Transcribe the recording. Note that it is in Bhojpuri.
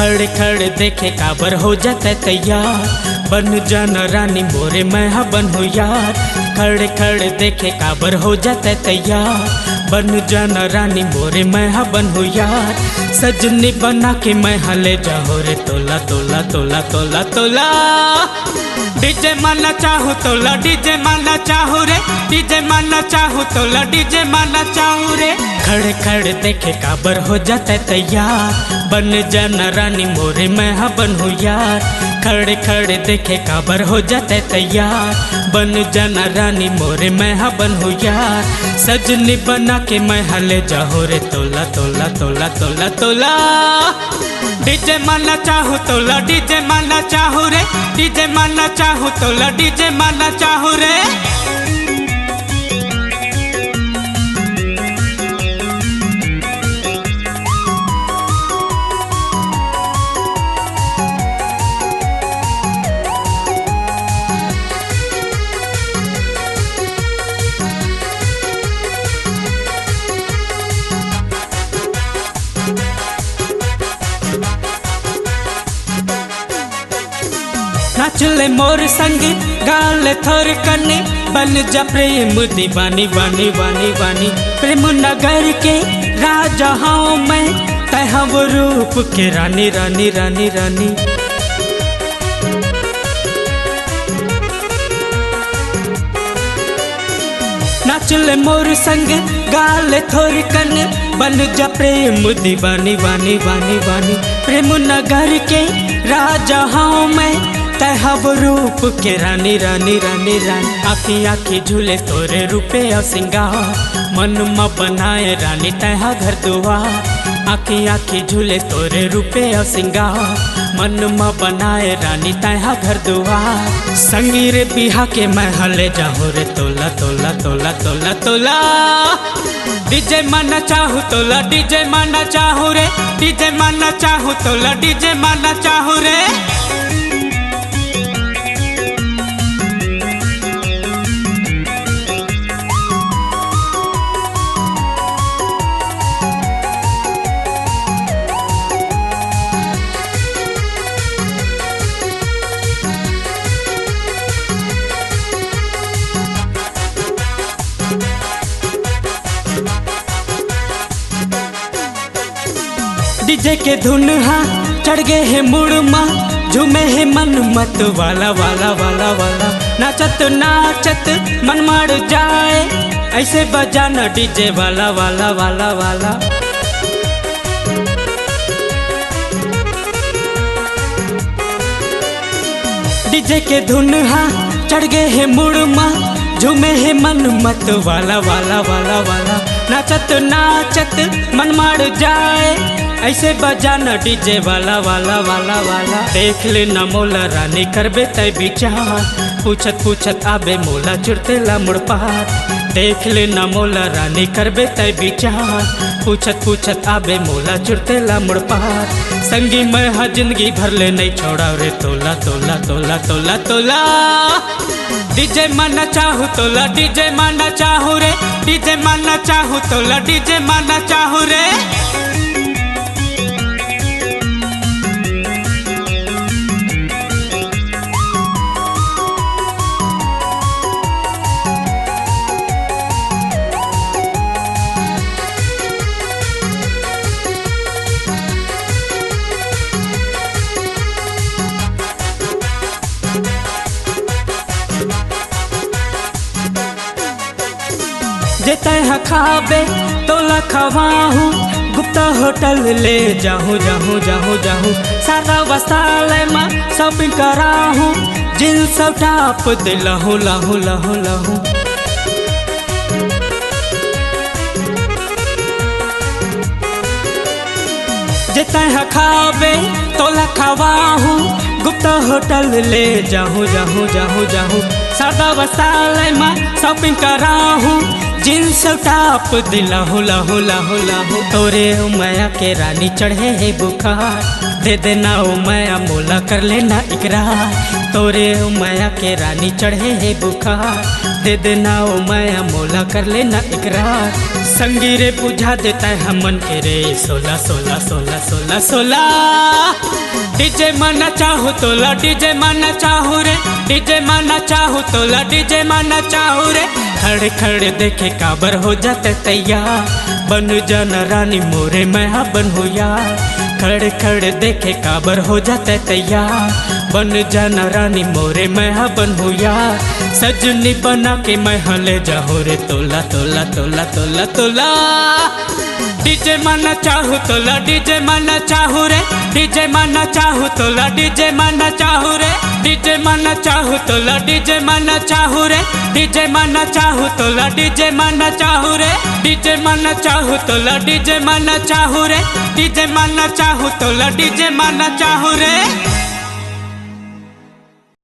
खड़े खड़े देखे काबर हो जाता तैयार, बन जाना रानी मोरे मैं हाँ बन हो यार। खड़े खड़े देखे काबर हो जाता तैयार, बन जाना रानी मोरे मैं हाँ बन हो यार। सजनी बना के मैं हाँ ले जाओ रे तोला तोला तोला तोला तोला। डीजे माना चाहूँ तोला डीजे माना चाहूँ रे, डीजे माना चाहूँ तोला डीजे माना चाहूँ रे। खड़े खड़े देखे काबर हो जाता तैयार, बन जाना रानी मोरे मैं हाँ बन हो यार। खड़े खड़े देखे काबर हो जाता तैयार, बन जाना रानी मोरे मैं हाँ बन हो यार। सजनी बना के मैं हाँ ले जाओ रे तोला तोला तोला तोला तोला। डीजे माना चाहूँ तोला डीजे माना चाहूँ रे, डीजे माना चाहूँ तोला डीजे माना चाहूँ रे। नाचले मोर संग गाल थोर कने, बन जा प्रेम दीवानी वानी वानी वानी। प्रेम नगर के राजा हाँ मैं, तह वो रूप के रानी रानी रानी रानी। नाचले मोर संग गाल थोर कने, बन जा प्रेम दीवानी वानी वानी वानी। प्रेम नगर के राजा हाँ मैं, तहब रूप के रानी रानी रानी रानी। आखी आखी झूले तोरे रूपे और सिंगार, मन में बनाए रानी तहा घर दुआर। आखी आखी झूले तोरे रूपे और सिंगार, मन में बनाए रानी तहा घर दुआर। संगीर बिहा के मैं हले जाऊँ रे तोला तोला तोला तोला तोला। डीजे माना चाहूँ तोला डीजे माना चाहूँ रे, डीजे माना चाहूँ तोला डीजे माना चाहूँ रे। डीजे के धुन हाँ चढ़ गए है मुड़ माँ, झूमे है मन मत वाला वाला वाला वाला। नाचत नाचत मन मर जाए, ऐसे बजाना डीजे वाला वाला वाला वाला। डीजे के धुन हाँ चढ़ गए है मुड़ माँ, झूमे है मन मत वाला वाला वाला वाला। नाचत नाचत मन मर जाए, ऐसे बजाना डीजे वाला वाला वाला वाला। देख ले ना मोला रानी करबे तय विचार, पूछत पूछत आबे मोला जुड़ते ला मुड़ पार। देख ले ना मोला रानी करबे तय विचार, पूछत पूछत आबे मोला जुड़ते ला मुड़ पार। संगी मैं हाँ जिंदगी भर ले नहीं छोड़ा रे तोला तोला तोला तोला तोला। डीजे माना चाहूँ तोला डीजे माना चाहूँ रे, डीजे माना चाहूँ तोला डीजे माना चाहूँ रे। जेते हाँ खाबे तोला खवाहूँ, गुप्ता होटल ले जाऊँ जाऊँ जाऊँ जाऊँ। सारा वस्तालय में शॉपिंग कराहूँ, जींस टॉप दिलाहूँ लाहूँ लाहूँ लाहूँ। जेते हाँ खाबे तोला खवाहूँ, गुप्ता होटल ले जाऊँ जाऊँ जाऊँ जाऊँ। सारा वस्तालय में शॉपिंग कराहूँ, जींस टॉप दिलाहूँ लाहूँ लाहूँ लाहूँ। तोरे उमया के रानी चढ़े है बुखार, दे देना उमया मोला कर लेना इकरार। तोरे ओ माया के रानी चढ़े है बुखार, दे देना ओ माया मोला कर लेना इकरार। संगी रे बुझा देता है हमन के रे 16 16 16 16 16। डीजे माना चाहू तोला डीजे माना चाहू रे, डीजे माना चाहू तोला डीजे माना चाहू रे। खड़े खड़े देखे काबर हो जाते तैयार, बन जाना रानी मोरे मैं बन हो यार। खड़े खड़े देखे काबर हो जाते तैयार, बन जाना रानी मोरे मैं बन हो यार। सजनी बना के मैं ले जाऊँ रे तोला तोला तोला तोला तोला। डीजे माना चाहू तोला डीजे माना चाहू रे, डीजे माना चाहू तोला डीजे माना चाहू रे। डीजे माना चाहू तोला डीजे माना चाहू रे, डीजे माना चाहू तोला डीजे माना चाहू रे। डीजे माना चाहू तोला डीजे माना चाहू रे, डीजे माना चाहू तोला डीजे माना चाहू रे।